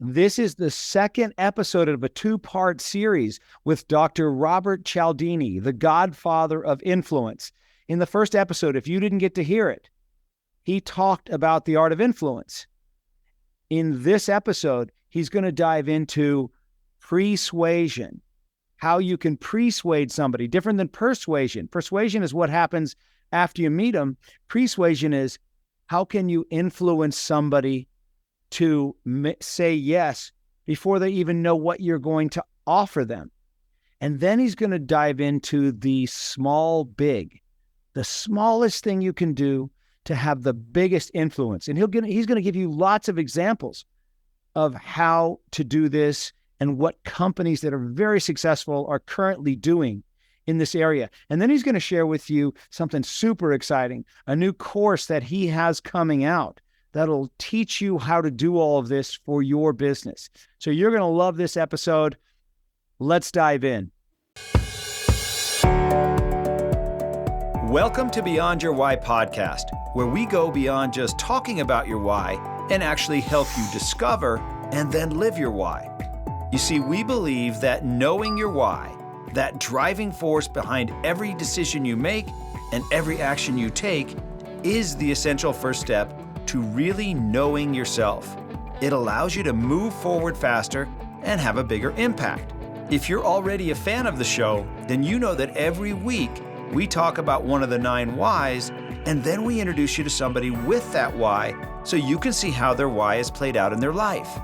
This is the second episode of a two-part series with Dr. Robert Cialdini, the godfather of influence. In the first episode, if you didn't get to hear it, he talked about the art of influence. In this episode, he's going to dive into persuasion, how you can persuade somebody, different than persuasion. Persuasion is what happens after you meet them. Persuasion is how can you influence somebody to say yes before they even know what you're going to offer them. And then he's going to dive into the small, big, the smallest thing you can do to have the biggest influence. And he's going to give you lots of examples of how to do this and what companies that are very successful are currently doing in this area. And then he's going to share with you something super exciting, a new course that he has coming out that'll teach you how to do all of this for your business. So you're going to love this episode. Let's dive in. Welcome to Beyond Your Why podcast, where we go beyond just talking about your why and actually help you discover and then live your why. You see, we believe that knowing your why, that driving force behind every decision you make and every action you take, is the essential first step to really knowing yourself. It allows you to move forward faster and have a bigger impact. If you're already a fan of the show, then you know that every week we talk about one of the 9 whys, and then we introduce you to somebody with that why so you can see how their why is played out in their life.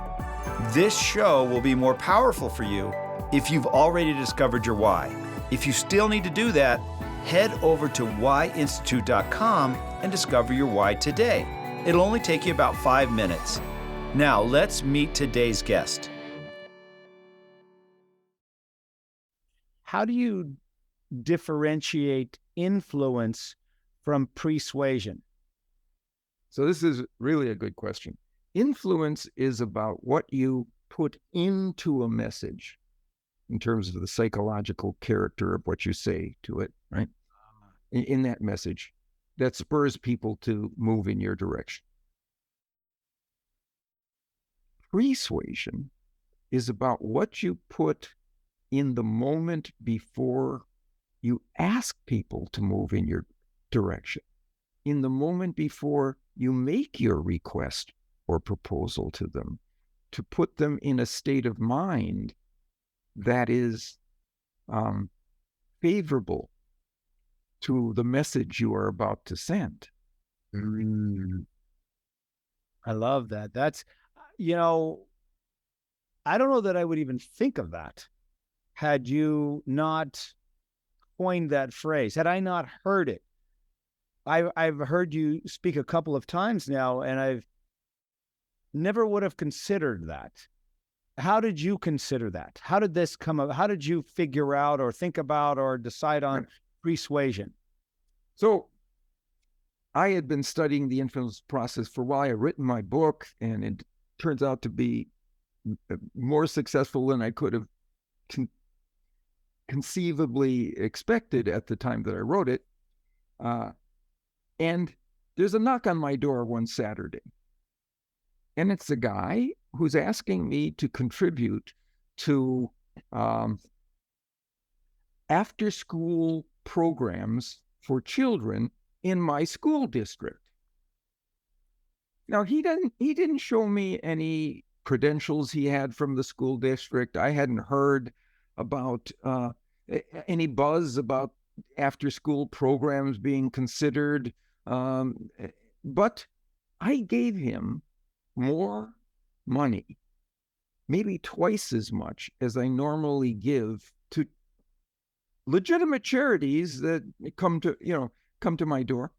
This show will be more powerful for you if you've already discovered your why. If you still need to do that, head over to whyinstitute.com and discover your why today. It'll only take you about 5 minutes. Now, let's meet today's guest. How do you differentiate influence from persuasion? So this is really a good question. Influence is about what you put into a message in terms of the psychological character of what you say to it, right? In that message that spurs people to move in your direction. Persuasion is about what you put in the moment before you ask people to move in your direction, in the moment before you make your request or proposal to them, to put them in a state of mind that is favorable to the message you are about to send. I love that. That's, I don't know that I would even think of that had you not coined that phrase, had I not heard it. I've heard you speak a couple of times now, and I've never would have considered that. How did you consider that? How did this come up? How did you figure out or think about or decide on persuasion? So I had been studying the influence process for a while. I had written my book, and it turns out to be more successful than I could have conceivably expected at the time that I wrote it. And there's a knock on my door one Saturday. And it's a guy who's asking me to contribute to after-school programs for children in my school district. Now, he didn't show me any credentials he had from the school district. I hadn't heard about any buzz about after-school programs being considered. But I gave him more money, maybe twice as much as I normally give to legitimate charities that come to my door.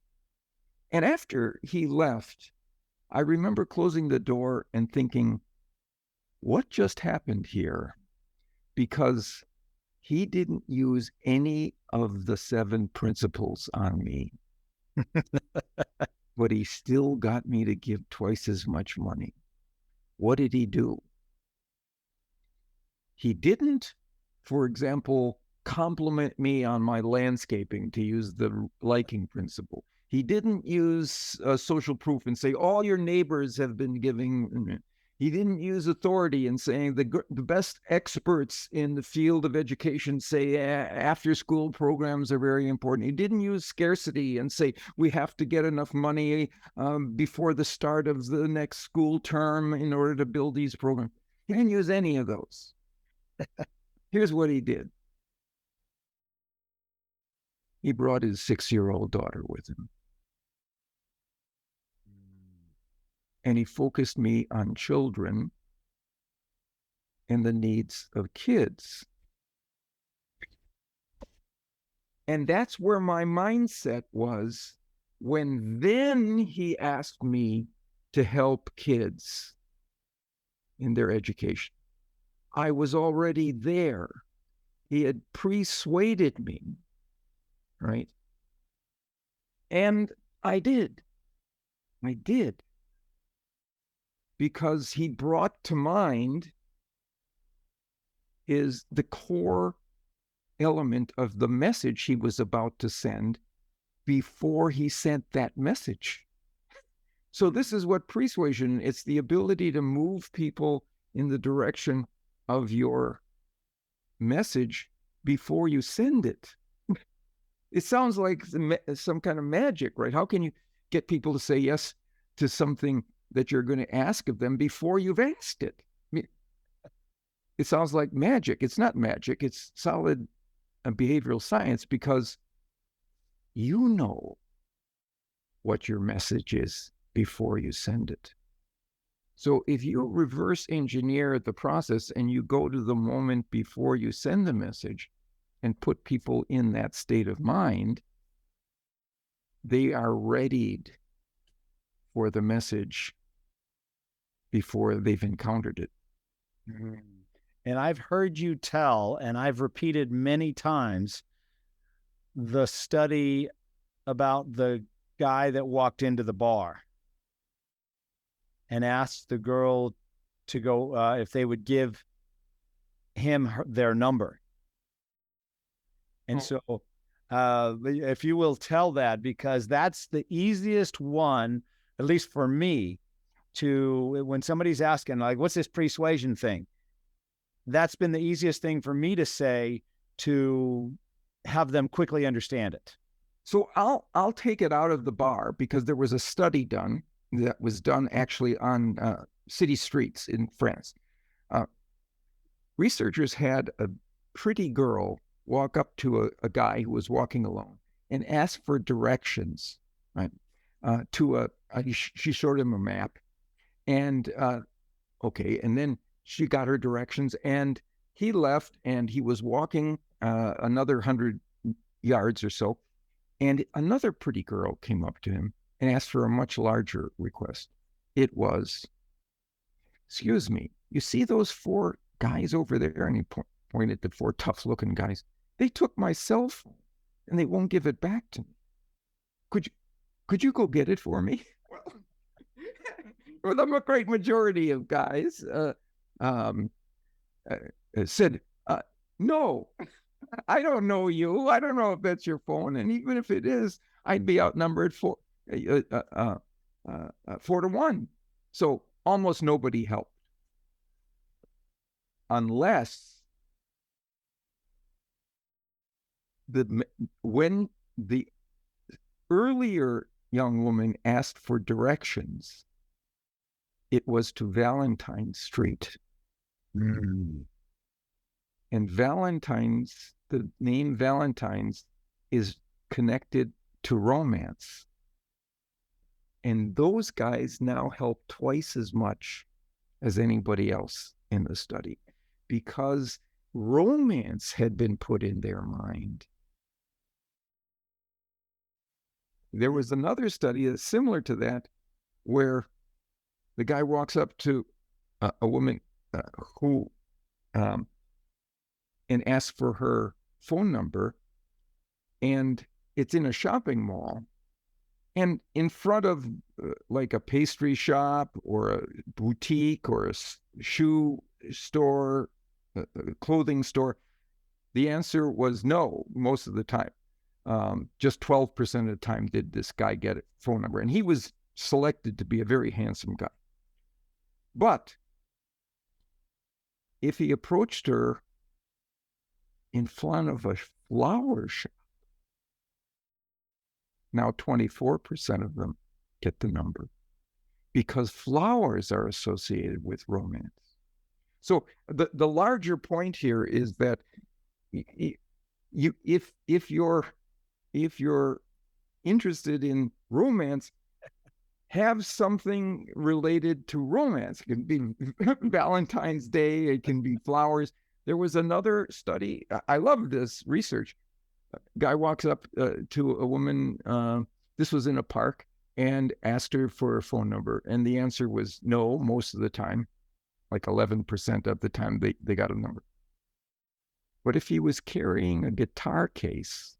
And after he left, I remember closing the door and thinking, what just happened here? Because he didn't use any of the 7 principles on me. But he still got me to give twice as much money. What did he do? He didn't, for example, compliment me on my landscaping, to use the liking principle. He didn't use social proof and say, all your neighbors have been giving. He didn't use authority in saying the best experts in the field of education say after-school programs are very important. He didn't use scarcity and say we have to get enough money before the start of the next school term in order to build these programs. He didn't use any of those. Here's what he did. He brought his 6-year-old daughter with him. And he focused me on children and the needs of kids. And that's where my mindset was when then he asked me to help kids in their education. I was already there. He had persuaded me, right? And I did. Because he brought to mind is the core element of the message he was about to send before he sent that message. So this is what persuasion, it's the ability to move people in the direction of your message before you send it. It sounds like some kind of magic, right? How can you get people to say yes to something that you're going to ask of them before you've asked it? I mean, it sounds like magic. It's not magic. It's solid behavioral science, because you know what your message is before you send it. So if you reverse engineer the process and you go to the moment before you send the message and put people in that state of mind, they are readied for the message before they've encountered it. Mm-hmm. And I've heard you tell, and I've repeated many times, the study about the guy that walked into the bar and asked the girl to go, if they would give him their number. And so if you will tell that, because that's the easiest one, at least for me, to, when somebody's asking, like, what's this persuasion thing? That's been the easiest thing for me to say, to have them quickly understand it. So I'll take it out of the bar, because there was a study done that was done actually on city streets in France. Researchers had a pretty girl walk up to a guy who was walking alone and ask for directions, right? She showed him a map, and and then she got her directions, and he left, and he was walking another 100 yards or so, and another pretty girl came up to him and asked for a much larger request. It was, excuse me, you see those 4 guys over there? And he pointed to 4 tough-looking guys. They took my cell phone, and they won't give it back to me. Could you go get it for me? Well, the great majority of guys said, no, I don't know you. I don't know if that's your phone. And even if it is, I'd be outnumbered 4 to 1. So almost nobody helped. Unless when the earlier young woman asked for directions, it was to Valentine Street. And Valentine's, the name Valentine's is connected to romance. And those guys now help twice as much as anybody else in the study, because romance had been put in their mind. There was another study that's similar to that, where the guy walks up to a woman who and asks for her phone number, and it's in a shopping mall, and in front of like a pastry shop or a boutique or a shoe store, a clothing store, the answer was no most of the time. Just 12% of the time did this guy get a phone number, and he was selected to be a very handsome guy. But if he approached her in front of a flower shop, now 24% of them get the number, because flowers are associated with romance. So the larger point here is that if you're interested in romance, have something related to romance. It can be Valentine's Day, it can be flowers. There was another study. I love this research. A guy walks up to a woman, this was in a park, and asked her for a phone number. And the answer was no, most of the time, like 11% of the time they got a number. But if he was carrying a guitar case,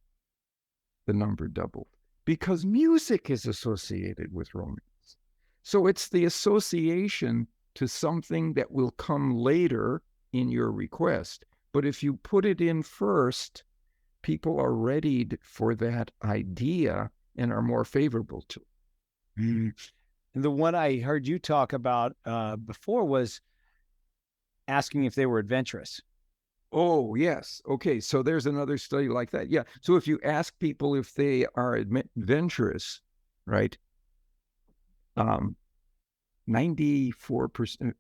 the number doubled, because music is associated with romance. So it's the association to something that will come later in your request. But if you put it in first, people are readied for that idea and are more favorable to it. Mm. The one I heard you talk about before was asking if they were adventurous. Oh, yes. Okay. So there's another study like that. Yeah. So if you ask people if they are adventurous, right? 94%,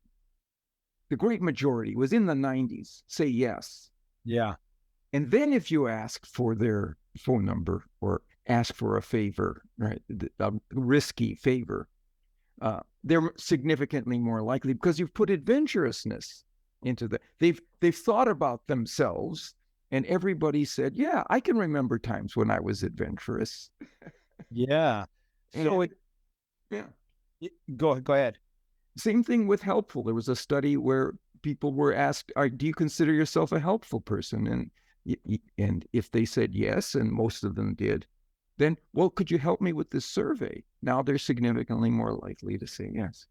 the great majority was in the 90s, say yes. Yeah. And then if you ask for their phone number or ask for a favor, right? A risky favor, they're significantly more likely, because you've put adventurousness into the, they've thought about themselves, and everybody said, yeah, I can remember times when I was adventurous. Yeah. So yeah. Go ahead. Same thing with helpful. There was a study where people were asked, do you consider yourself a helpful person? And if they said yes, and most of them did, then, well, could you help me with this survey? Now they're significantly more likely to say yes.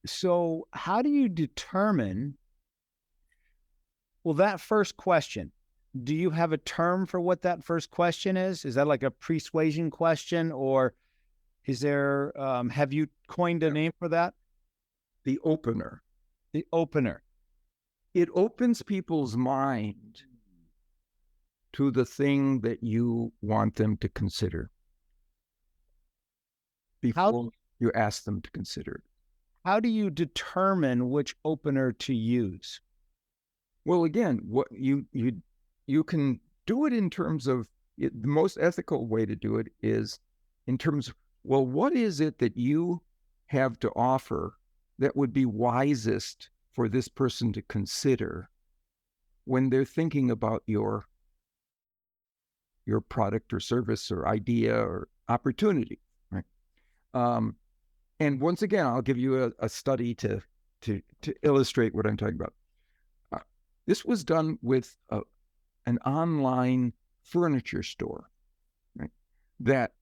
So how do you determine, well, that first question, do you have a term for what that first question is? Is that like a persuasion question, or is there, have you coined a name for that? The opener. The opener. It opens people's mind to the thing that you want them to consider before you ask them to consider. How do you determine which opener to use? Well, again, what you can do it in terms of the most ethical way to do it is in terms of, well, what is it that you have to offer that would be wisest for this person to consider when they're thinking about your product or service or idea or opportunity, right? And once again, I'll give you a study to illustrate what I'm talking about. This was done with an online furniture store, right? That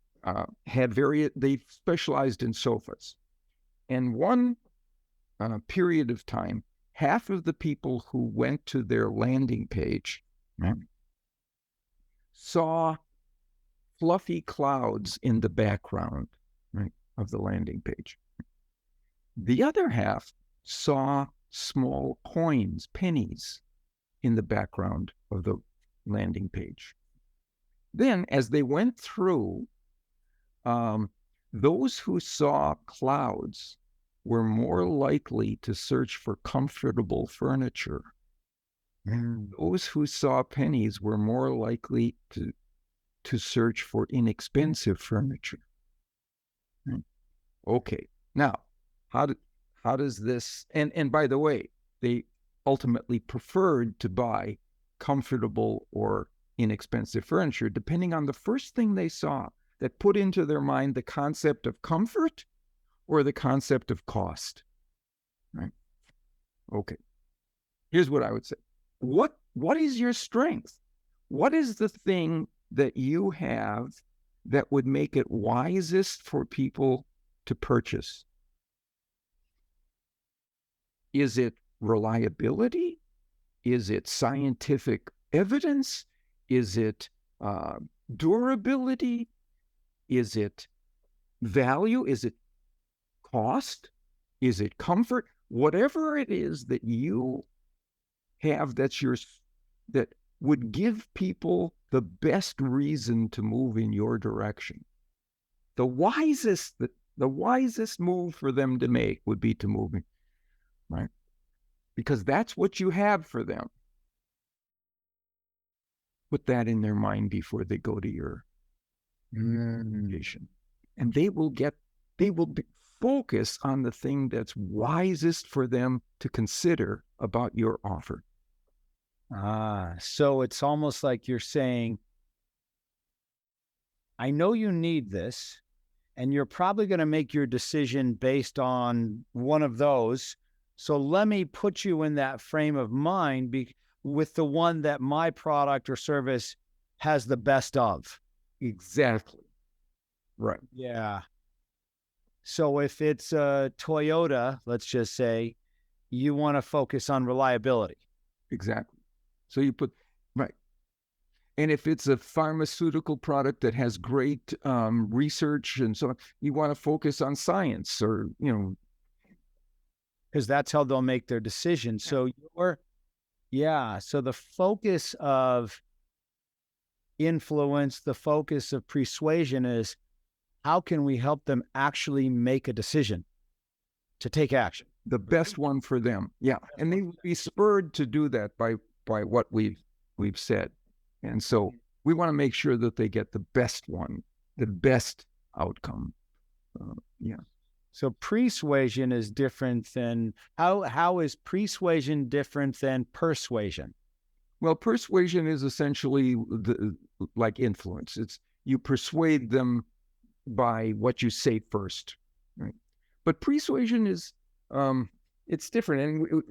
had they specialized in sofas. And one period of time, half of the people who went to their landing page, right, saw fluffy clouds in the background, right, of the landing page. The other half saw small coins, pennies, in the background of the landing page. Then, as they went through, those who saw clouds were more likely to search for comfortable furniture. And those who saw pennies were more likely to search for inexpensive furniture. Okay, now, how does this, and by the way, they ultimately preferred to buy comfortable or inexpensive furniture, depending on the first thing they saw that put into their mind the concept of comfort or the concept of cost, right? Okay, here's what I would say. What is your strength? What is the thing that you have that would make it wisest for people to purchase? Is it reliability? Is it scientific evidence? Is it durability? Is it value? Is it cost? Is it comfort? Whatever it is that you have that would give people the best reason to move in your direction. The wisest move for them to make would be to move in, right? Because that's what you have for them. Put that in their mind before they go to your communication, and they will focus on the thing that's wisest for them to consider about your offer. So it's almost like you're saying, I know you need this, and you're probably going to make your decision based on one of those. So let me put you in that frame of mind with the one that my product or service has the best of. Exactly. Right. Yeah. So if it's a Toyota, let's just say, you want to focus on reliability. Exactly. So you put, right. And if it's a pharmaceutical product that has great research and so on, you want to focus on science, or, because that's how they'll make their decision. So so the focus of influence, the focus of persuasion is, how can we help them actually make a decision to take action? The best one for them. Yeah. And they will be spurred to do that by what we've said. And so we want to make sure that they get the best one, the best outcome. So persuasion is different than, how is persuasion different than persuasion? Well, persuasion is essentially like influence. It's you persuade them by what you say first, right? But persuasion is it's different, and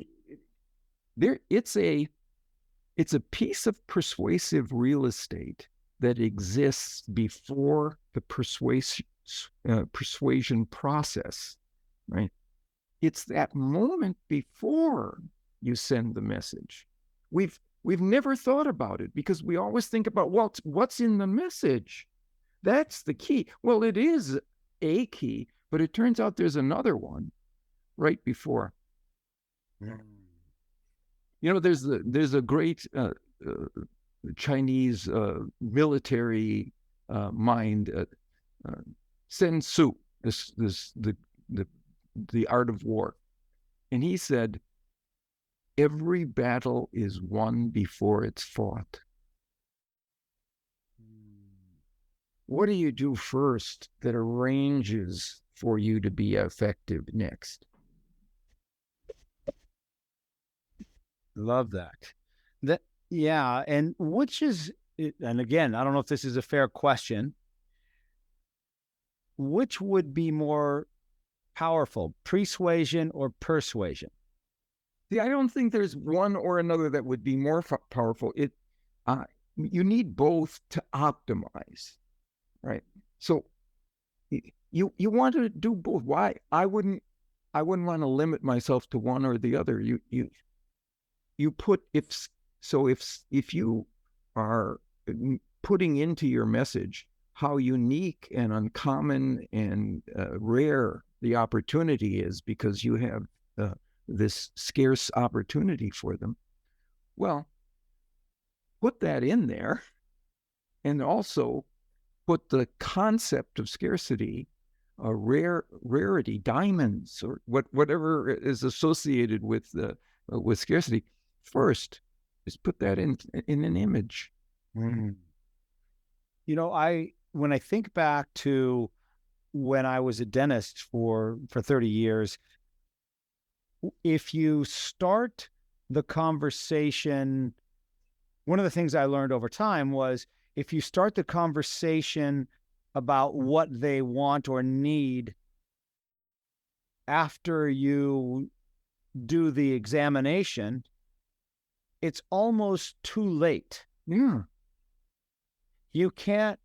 it's a piece of persuasive real estate that exists before the persuasion process, right? It's that moment before you send the message. We've never thought about it because we always think about, well, what's in the message? That's the key. Well, it is a key, but it turns out there's another one right before. There's a great Chinese military mind, Sun Tzu, the art of war, and he said, every battle is won before it's fought. What do you do first that arranges for you to be effective next? Love that. And and again, I don't know if this is a fair question. Which would be more powerful, persuasion or persuasion? See, I don't think there's one or another that would be more powerful. You need both to optimize, right? So you want to do both. Why? I wouldn't want to limit myself to one or the other. You put if you are putting into your message how unique and uncommon and rare the opportunity is because you have this scarce opportunity for them, well, put that in there, and also put the concept of scarcity, rarity, diamonds, or whatever is associated with scarcity first. Just put that in an image. When I think back to when I was a dentist for 30 years, if you start the conversation, one of the things I learned over time was, if you start the conversation about what they want or need after you do the examination, it's almost too late. Yeah. You can't,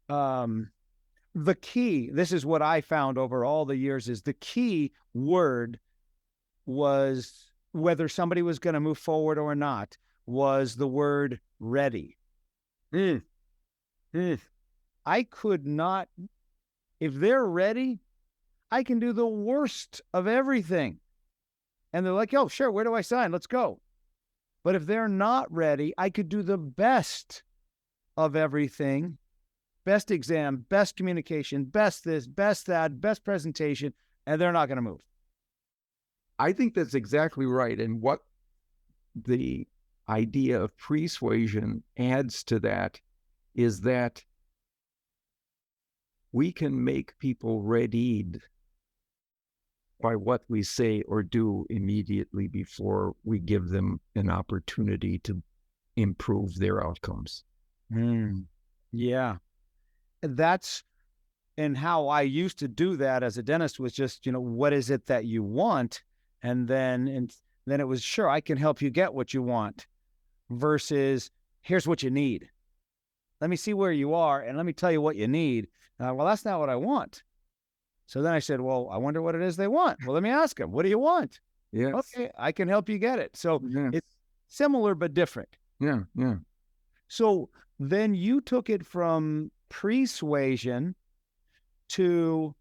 the key, this is what I found over all the years, is the key word was, whether somebody was going to move forward or not, was the word ready. I could not, if they're ready, I can do the worst of everything. And they're like, oh, sure, where do I sign? Let's go. But if they're not ready, I could do the best of everything, best exam, best communication, best this, best that, best presentation, and they're not going to move. I think that's exactly right. And what the idea of persuasion adds to that is that we can make people readied by what we say or do immediately before we give them an opportunity to improve their outcomes. Yeah. That's, and how I used to do that as a dentist was just, what is it that you want? And then it was, sure, I can help you get what you want, versus here's what you need. Let me see where you are and let me tell you what you need. Well, that's not what I want. So then I said, well, I wonder what it is they want. Well, let me ask them, what do you want? Yes. Okay, I can help you get it. So Yes. it's similar but different. Yeah. So then you took it from persuasion to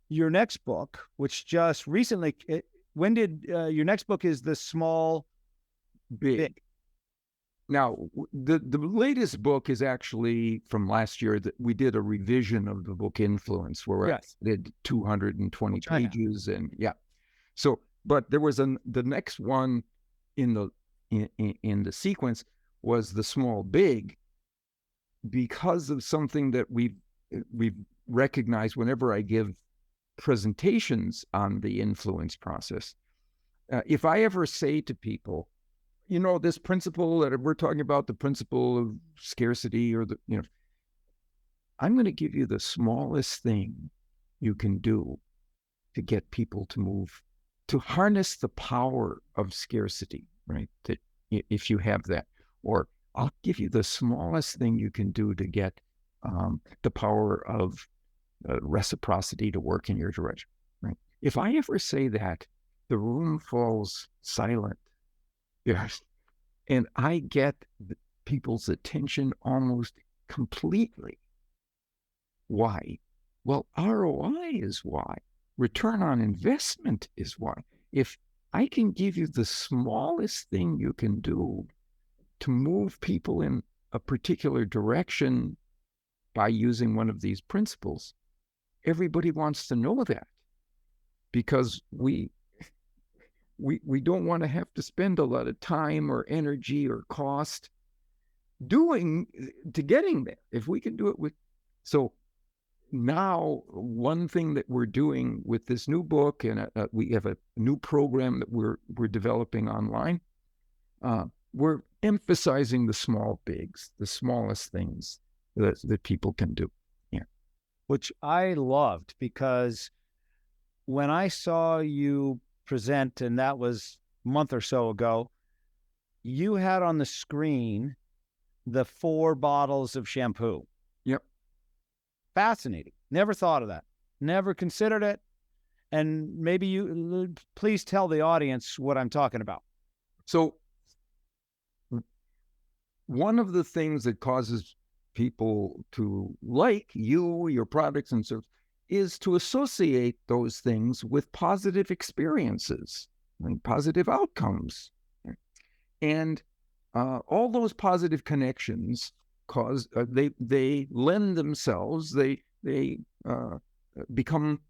your next book, which just recently, when did your next book is The Small Big? Now, the latest book is actually from last year. That we did a revision of the book Influence, where I did 220 pages, and So, but there was the next one in the sequence was The Small Big, because of something that we've recognized whenever I give presentations on the influence process. If I ever say to people, this principle that we're talking about, the principle of scarcity, or I'm going to give you the smallest thing you can do to get people to move, to harness the power of scarcity, right? That if you have that, or I'll give you the smallest thing you can do to get the power of reciprocity to work in your direction, right? If I ever say that, the room falls silent. Yes. And I get people's attention almost completely. Why? Well, ROI is why. Return on investment is why. If I can give you the smallest thing you can do to move people in a particular direction by using one of these principles, everybody wants to know that, because we don't want to have to spend a lot of time or energy or cost getting there. If we can do it so now one thing that we're doing with this new book, and we have a new program that we're developing online, we're emphasizing the small bigs, the smallest things that people can do. Yeah. Which I loved, because when I saw you present, and that was a month or so ago, you had on the screen the 4 bottles of shampoo. Yep. Fascinating. Never thought of that. Never considered it. And maybe you please tell the audience what I'm talking about. So one of the things that causes people to like you, your products and services, is to associate those things with positive experiences and positive outcomes. And all those positive connections cause, they lend themselves, they become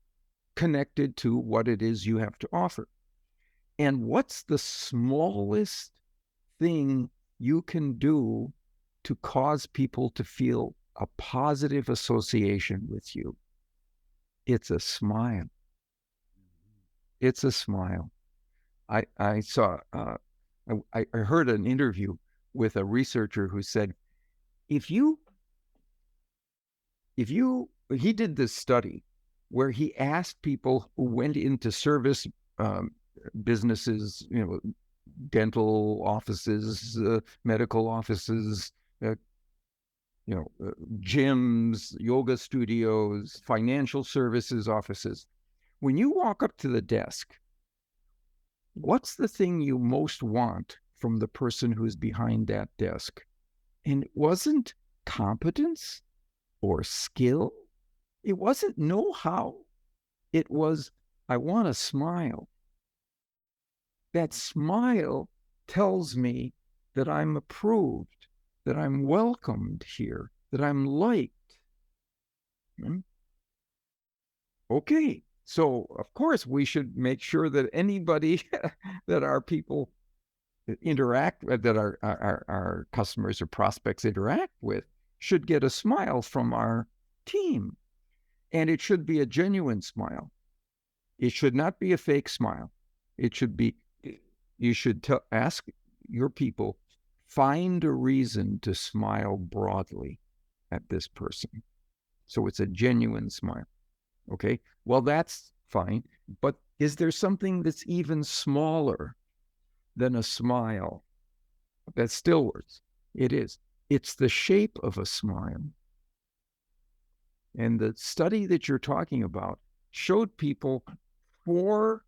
connected to what it is you have to offer. And what's the smallest thing you can do to cause people to feel a positive association with you? It's a smile. It's a smile. I saw, I heard an interview with a researcher who said, he did this study where he asked people who went into service businesses, dental offices, medical offices, gyms, yoga studios, financial services offices. When you walk up to the desk, what's the thing you most want from the person who's behind that desk? And it wasn't competence or skill. It wasn't know-how. It was, I want a smile. That smile tells me that I'm approved, that I'm welcomed here, that I'm liked. Okay, so of course we should make sure that anybody that our people interact with, that our customers or prospects interact with, should get a smile from our team. And it should be a genuine smile. It should not be a fake smile. It should be, you should ask your people, find a reason to smile broadly at this person. So it's a genuine smile. Okay, well, that's fine. But is there something that's even smaller than a smile that still works? It is. It's the shape of a smile. And the study that you're talking about showed people 4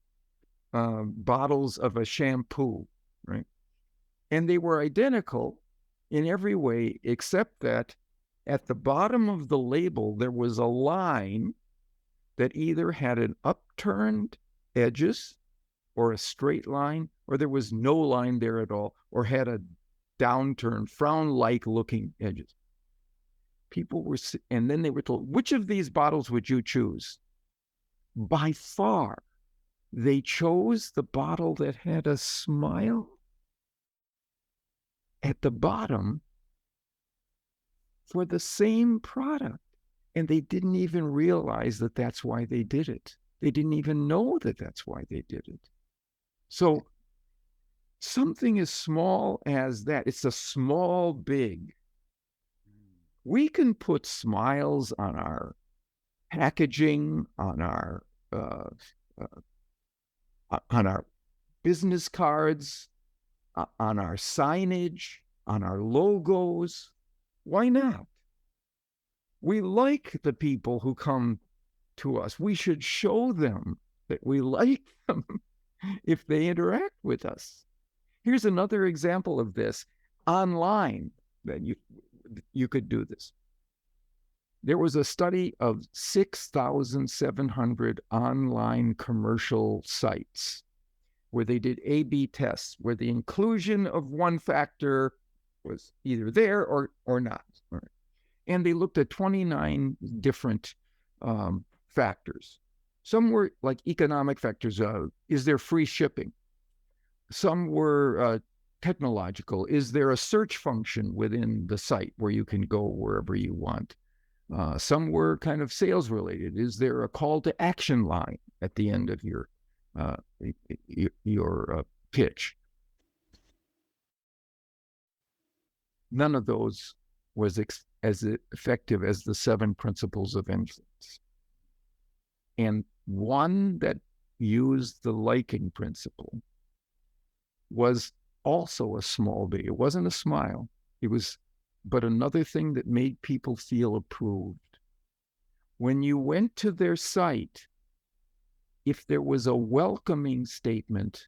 bottles of a shampoo, right? And they were identical in every way, except that at the bottom of the label, there was a line that either had an upturned edges or a straight line, or there was no line there at all, or had a downturned, frown-like looking edges. People were, and then they were told, which of these bottles would you choose? By far, they chose the bottle that had a smile at the bottom for the same product. And they didn't even realize that that's why they did it. They didn't even know that that's why they did it. So something as small as that, it's a small big. We can put smiles on our packaging, on our business cards, on our signage, on our logos. Why not? We like the people who come to us. We should show them that we like them if they interact with us. Here's another example of this online that you could do this. There was a study of 6,700 online commercial sites where they did A/B tests, where the inclusion of one factor was either there or not. And they looked at 29 different factors. Some were like economic factors. Is there free shipping? Some were technological. Is there a search function within the site where you can go wherever you want? Some were kind of sales related. Is there a call to action line at the end of your pitch? None of those was as effective as the 7 principles of influence. And one that used the liking principle was also a small B. It wasn't a smile. It was but another thing that made people feel approved. When you went to their site, if there was a welcoming statement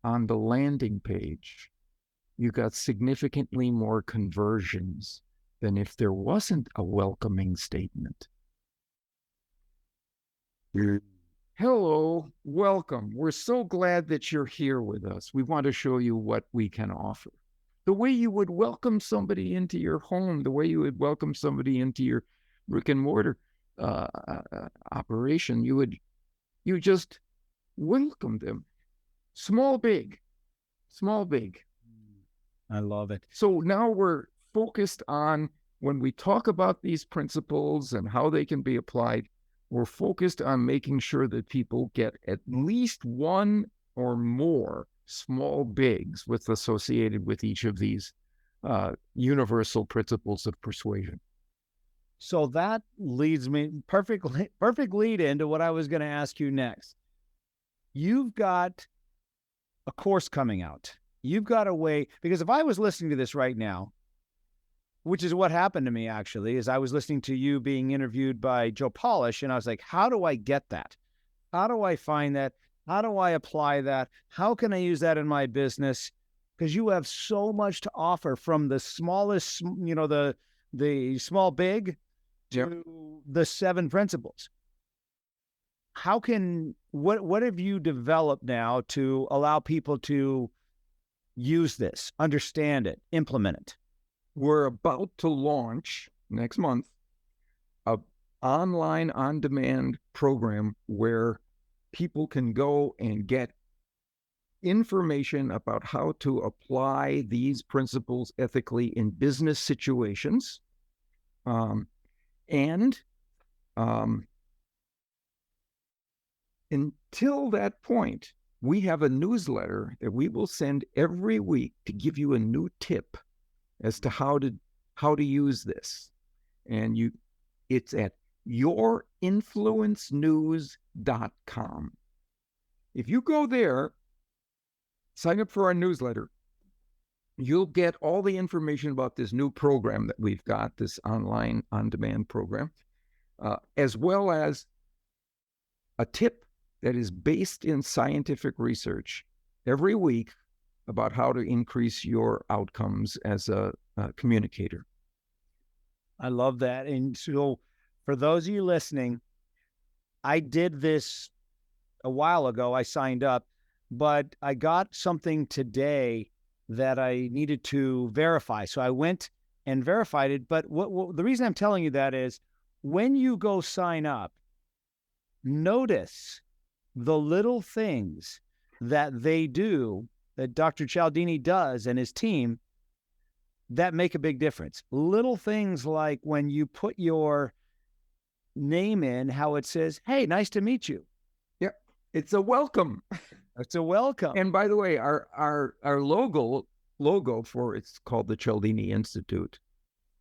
on the landing page, you got significantly more conversions than if there wasn't a welcoming statement. Hello, welcome. We're so glad that you're here with us. We want to show you what we can offer. The way you would welcome somebody into your home, the way you would welcome somebody into your brick and mortar operation, you just welcome them. Small, big, small, big. I love it. So now we're focused on, when we talk about these principles and how they can be applied, we're focused on making sure that people get at least one or more small bigs associated with each of these universal principles of persuasion. So that leads me perfect lead into what I was going to ask you next. You've got a course coming out. You've got a way, because if I was listening to this right now, which is what happened to me actually, is I was listening to you being interviewed by Joe Polish, and I was like, how do I get that? How do I find that? How do I apply that? How can I use that in my business? Because you have so much to offer, from the smallest, the small big to the 7 principles. what have you developed now to allow people to use this, understand it, implement it? We're about to launch next month a online on-demand program where people can go and get information about how to apply these principles ethically in business situations. And until that point, we have a newsletter that we will send every week to give you a new tip as to how to use this. And it's at yourinfluencenews.com. If you go there, sign up for our newsletter, you'll get all the information about this new program that we've got, this online on-demand program, as well as a tip that is based in scientific research every week about how to increase your outcomes as a communicator. I love that. And so for those of you listening, I did this a while ago. I signed up, but I got something today that I needed to verify. So I went and verified it. But what the reason I'm telling you that is when you go sign up, notice the little things that they do, that Dr. Cialdini does and his team, that make a big difference. Little things like when you put your name in, how it says, "Hey, nice to meet you." Yep, it's a welcome. It's a welcome. And by the way, our logo for, it's called the Cialdini Institute,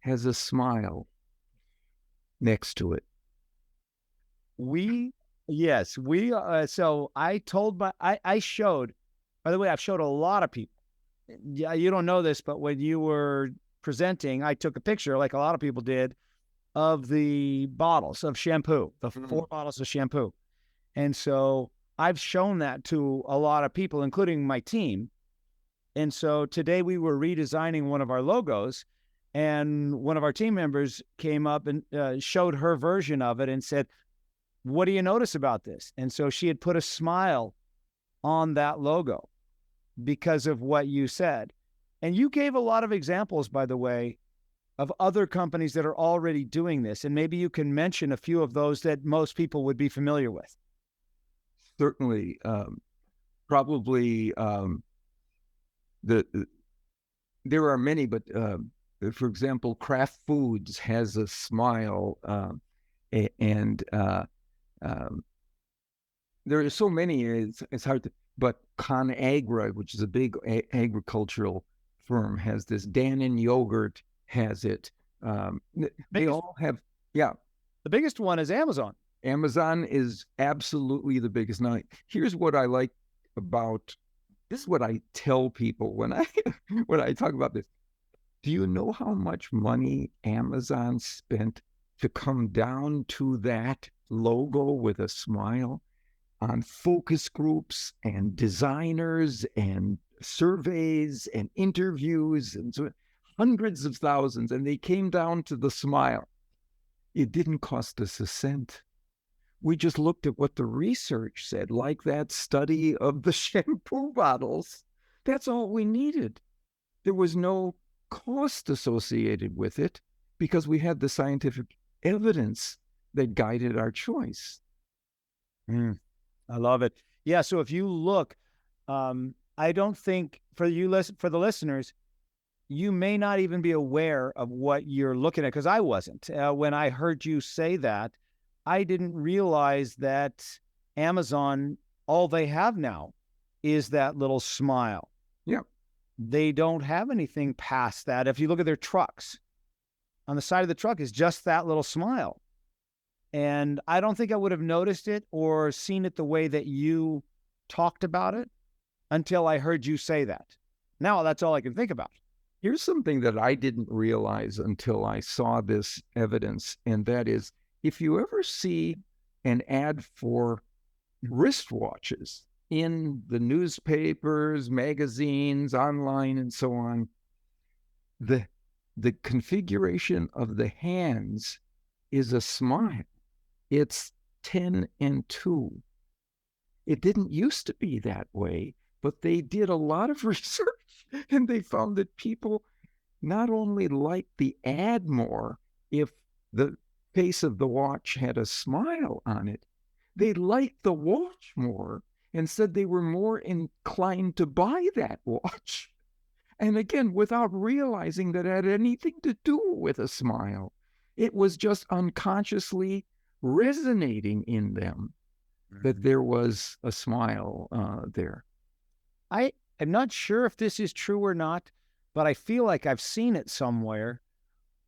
has a smile next to it. So I showed, by the way, I've showed a lot of people. Yeah, you don't know this, but when you were presenting, I took a picture, like a lot of people did, of the bottles of shampoo, the 4 bottles of shampoo. And so I've shown that to a lot of people, including my team. And so today we were redesigning one of our logos, and one of our team members came up and showed her version of it and said, "What do you notice about this?" And so she had put a smile on that logo because of what you said. And you gave a lot of examples, by the way, of other companies that are already doing this. And maybe you can mention a few of those that most people would be familiar with. Certainly. Probably there are many, but for example, Kraft Foods has a smile, and there are so many, it's hard to, but ConAgra, which is a big agricultural firm, has this. Dannon Yogurt has it. They all have, yeah. The biggest one is Amazon. Amazon is absolutely the biggest. Now, here's what I like about, this is what I tell people when I talk about this. Do you know how much money Amazon spent to come down to that logo with a smile, on focus groups and designers and surveys and interviews, and so hundreds of thousands, and they came down to the smile. It didn't cost us a cent. We just looked at what the research said, like that study of the shampoo bottles. That's all we needed. There was no cost associated with it because we had the scientific evidence that guided our choice. I love it. Yeah. So if you look, I don't think for the listeners, you may not even be aware of what you're looking at, because I wasn't. When I heard you say that, I didn't realize that Amazon, all they have now is that little smile. Yeah. They don't have anything past that. If you look at their trucks, on the side of the truck is just that little smile. And I don't think I would have noticed it or seen it the way that you talked about it until I heard you say that. Now that's all I can think about. Here's something that I didn't realize until I saw this evidence, and that is, if you ever see an ad for wristwatches in the newspapers, magazines, online, and so on, the configuration of the hands is a smile. It's 10 and 2. It didn't used to be that way, but they did a lot of research and they found that people not only liked the ad more if the face of the watch had a smile on it, they liked the watch more and said they were more inclined to buy that watch. And again, without realizing that it had anything to do with a smile. It was just unconsciously resonating in them that there was a smile there. I am not sure if this is true or not, but I feel like I've seen it somewhere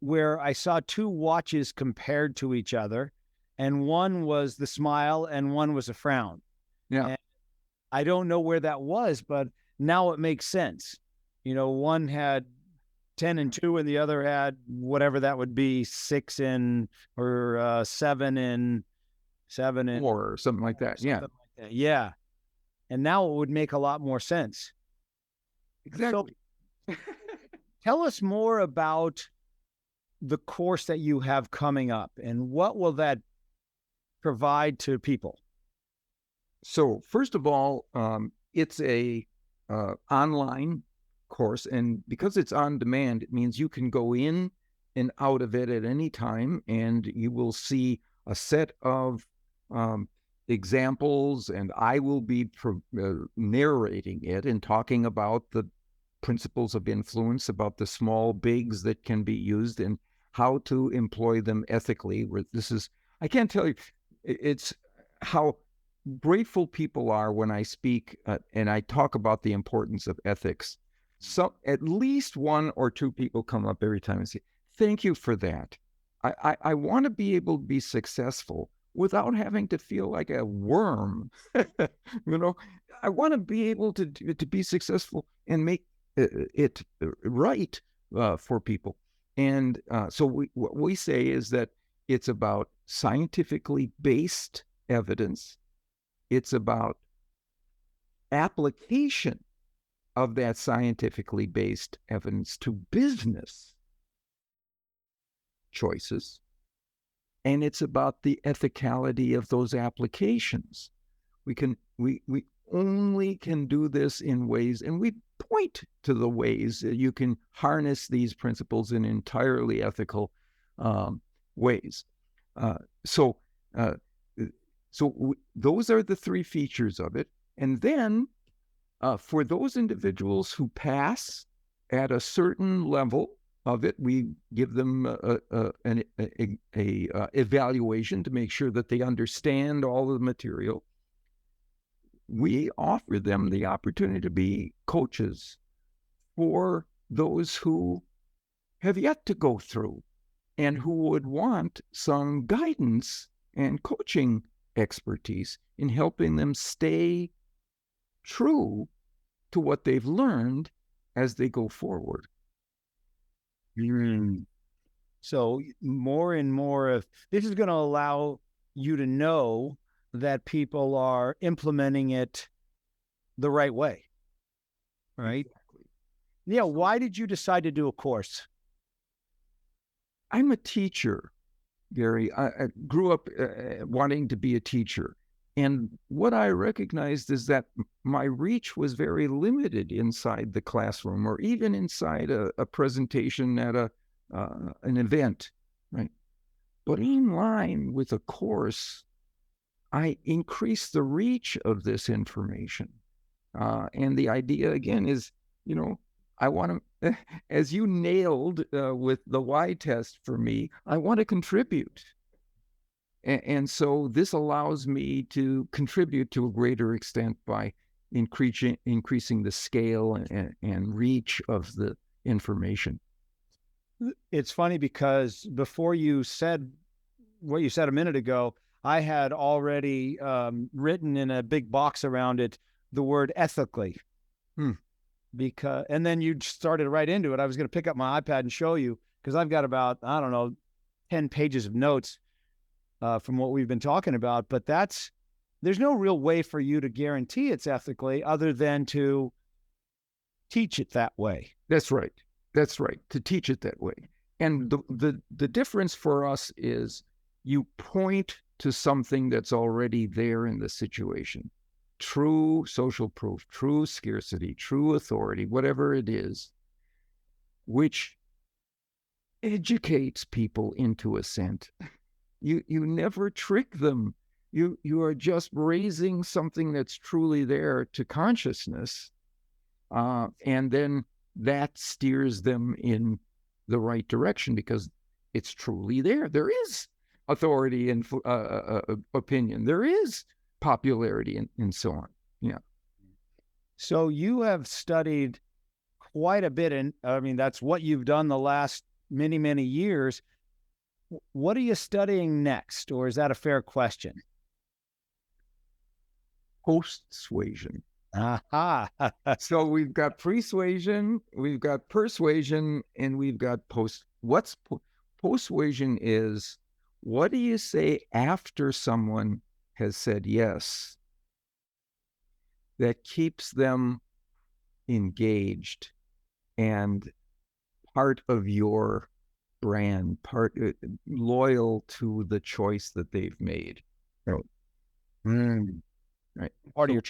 where I saw two watches compared to each other, and one was the smile and one was a frown. Yeah. And I don't know where that was, but now it makes sense. You know, one had 10 and 2 and the other had whatever that would be, 6 and or 7 and or something like that. Yeah. Like that. Yeah. And now it would make a lot more sense. Exactly. So, tell us more about the course that you have coming up and what will that provide to people? So first of all, it's a online course, and because it's on demand, it means you can go in and out of it at any time, and you will see a set of examples, and I will be narrating it and talking about the principles of influence, about the small bigs that can be used and how to employ them ethically. Where this is, I can't tell you, it's how grateful people are when I speak and I talk about the importance of ethics. So at least one or two people come up every time and say, thank you for that. I want to be able to be successful without having to feel like a worm. You know, I want to be able to be successful and make it right for people. And so what we say is that it's about scientifically based evidence. It's about application of that scientifically based evidence to business choices. And it's about the ethicality of those applications. We only can do this in ways, and we point to the ways that you can harness these principles in entirely ethical ways. So those are the three features of it. And then for those individuals who pass at a certain level of it, we give them an evaluation to make sure that they understand all of the material. We offer them the opportunity to be coaches for those who have yet to go through and who would want some guidance and coaching expertise in helping them stay true to what they've learned as they go forward. So more and more of this is going to allow you to know that people are implementing it the right way, right? Exactly. Yeah. Why did you decide to do a course? I'm a teacher, Gary. I grew up wanting to be a teacher. And what I recognized is that my reach was very limited inside the classroom or even inside a presentation at an event, right? But online with a course, I increased the reach of this information. And the idea, again, is, you know, I want to, as you nailed with the why test for me, I want to contribute. And so this allows me to contribute to a greater extent by increasing the scale and reach of the information. It's funny because before you said what you said a minute ago, I had already written in a big box around it the word ethically. Because, and then you started right into it. I was going to pick up my iPad and show you because I've got about, I don't know, 10 pages of notes from what we've been talking about. But there's no real way for you to guarantee it's ethically other than to teach it that way. That's right. That's right. To teach it that way. And the difference for us is you point to something that's already there in the situation. True social proof, true scarcity, true authority, whatever it is, which educates people into assent. You never trick them. You are just raising something that's truly there to consciousness, and then that steers them in the right direction because it's truly there. There is authority and opinion. There is popularity and so on. Yeah. So you have studied quite a bit, and I mean, that's what you've done the last many, many years. What are you studying next, or is that a fair question? Persuasion. Aha. So we've got persuasion, we've got persuasion, and we've got persuasion is, what do you say after someone has said yes that keeps them engaged and part of your brand, loyal to the choice that they've made. Right. Right. Part of your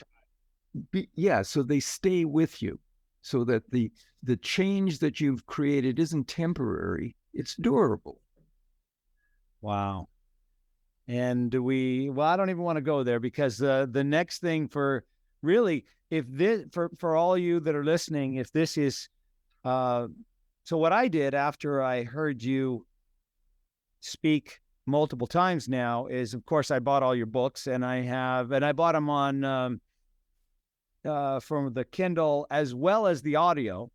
yeah, so they stay with you, so that the change that you've created isn't temporary, it's durable. Wow. And well, I don't even want to go there, because the next thing for really, if this, for all you that are listening, if this is, so what I did after I heard you speak multiple times now is, of course, I bought all your books, and I bought them on, from the Kindle as well as the audio,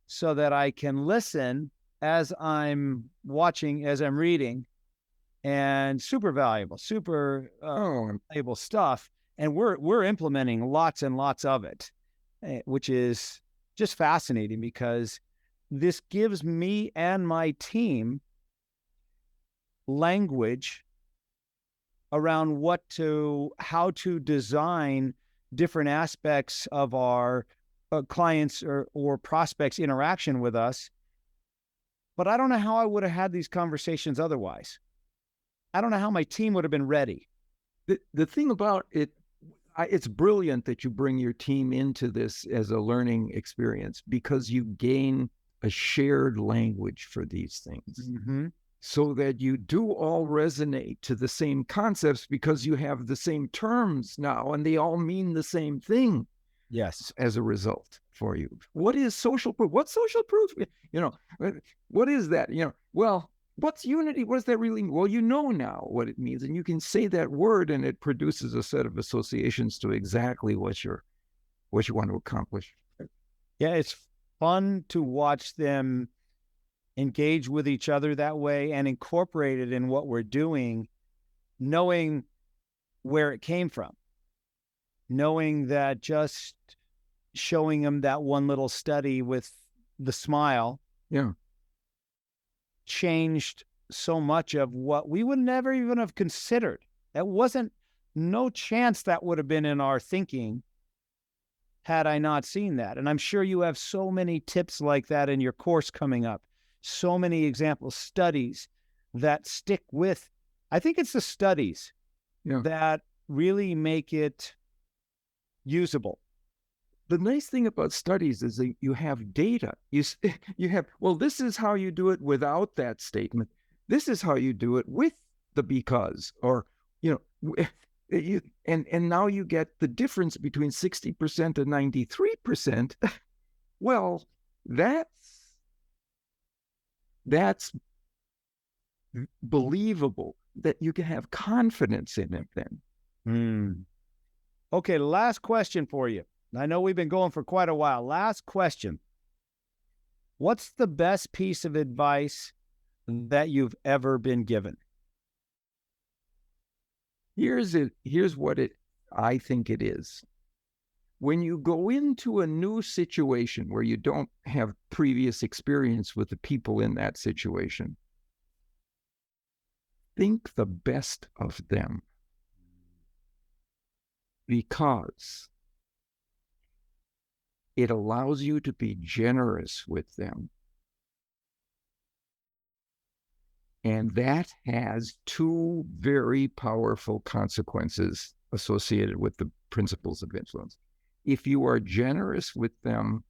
so that I can listen as I'm watching, as I'm reading, and super valuable, super valuable stuff. And we're implementing lots and lots of it, which is just fascinating, because this gives me and my team language around how to design different aspects of our clients or prospects' interaction with us. But I don't know how I would have had these conversations otherwise. I don't know how my team would have been ready. The thing about it, it's brilliant that you bring your team into this as a learning experience, because you gain a shared language for these things. Mm-hmm. So that you do all resonate to the same concepts, because you have the same terms now and they all mean the same thing. Yes. As a result for you. What is social proof? What's social proof? What is that? Well, what's unity? What does that really mean? Well, you know now what it means, and you can say that word and it produces a set of associations to exactly what you want to accomplish. Yeah, it's fun to watch them engage with each other that way and incorporate it in what we're doing, knowing where it came from, knowing that just showing them that one little study with the smile changed so much of what we would never even have considered. That wasn't, no chance that would have been in our thinking had I not seen that. And I'm sure you have so many tips like that in your course coming up. So many example studies that stick with. I think it's the studies that really make it usable. The nice thing about studies is that you have data. You have, well, this is how you do it without that statement. This is how you do it with the because, or, and now you get the difference between 60% and 93%. Well, that's believable, that you can have confidence in it then. Okay, last question for you. I know we've been going for quite a while. Last question. What's the best piece of advice that you've ever been given? Here's what I think it is. When you go into a new situation where you don't have previous experience with the people in that situation, think the best of them, because it allows you to be generous with them. And that has two very powerful consequences associated with the principles of influence. If you are generous with them,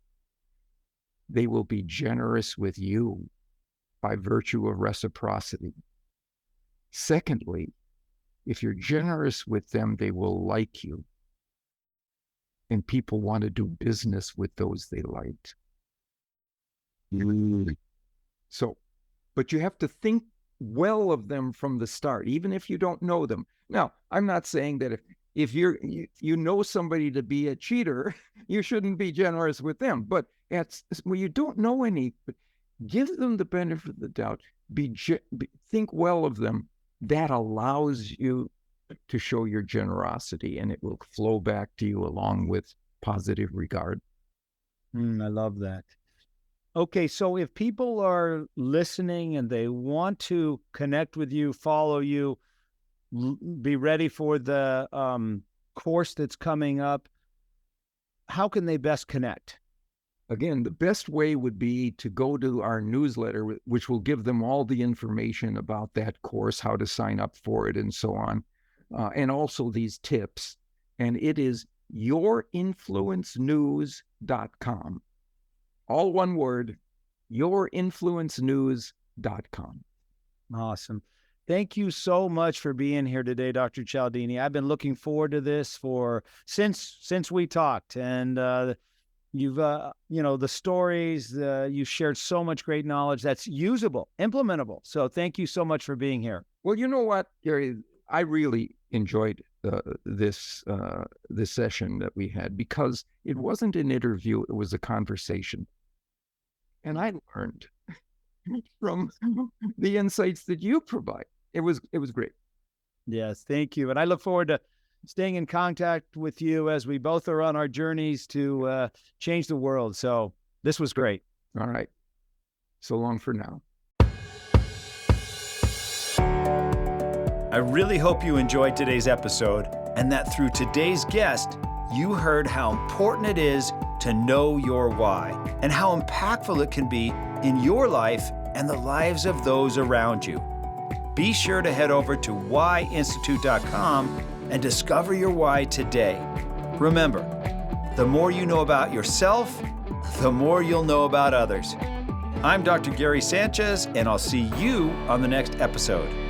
they will be generous with you by virtue of reciprocity. Secondly, if you're generous with them, they will like you. And people want to do business with those they liked. So, but you have to think well of them from the start, even if you don't know them. Now, I'm not saying that if you know somebody to be a cheater, you shouldn't be generous with them. But when you don't know any, give them the benefit of the doubt. Think well of them. That allows you to show your generosity, and it will flow back to you along with positive regard. I love that. Okay, so if people are listening and they want to connect with you, follow you, be ready for the course that's coming up, how can they best connect? Again, the best way would be to go to our newsletter, which will give them all the information about that course, how to sign up for it, and so on, and also these tips. And it is yourinfluencenews.com. All one word, yourinfluencenews.com. Awesome. Thank you so much for being here today, Dr. Cialdini. I've been looking forward to this since we talked, and you've the stories, you shared so much great knowledge that's usable, implementable. So thank you so much for being here. Well, you know what, Gary, I really enjoyed this session that we had, because it wasn't an interview, it was a conversation. And I learned from the insights that you provide. It was great. Yes, thank you. And I look forward to staying in contact with you as we both are on our journeys to change the world. So this was great. All right. So long for now. I really hope you enjoyed today's episode, and that through today's guest, you heard how important it is to know your why and how impactful it can be in your life and the lives of those around you. Be sure to head over to whyinstitute.com and discover your why today. Remember, the more you know about yourself, the more you'll know about others. I'm Dr. Gary Sanchez, and I'll see you on the next episode.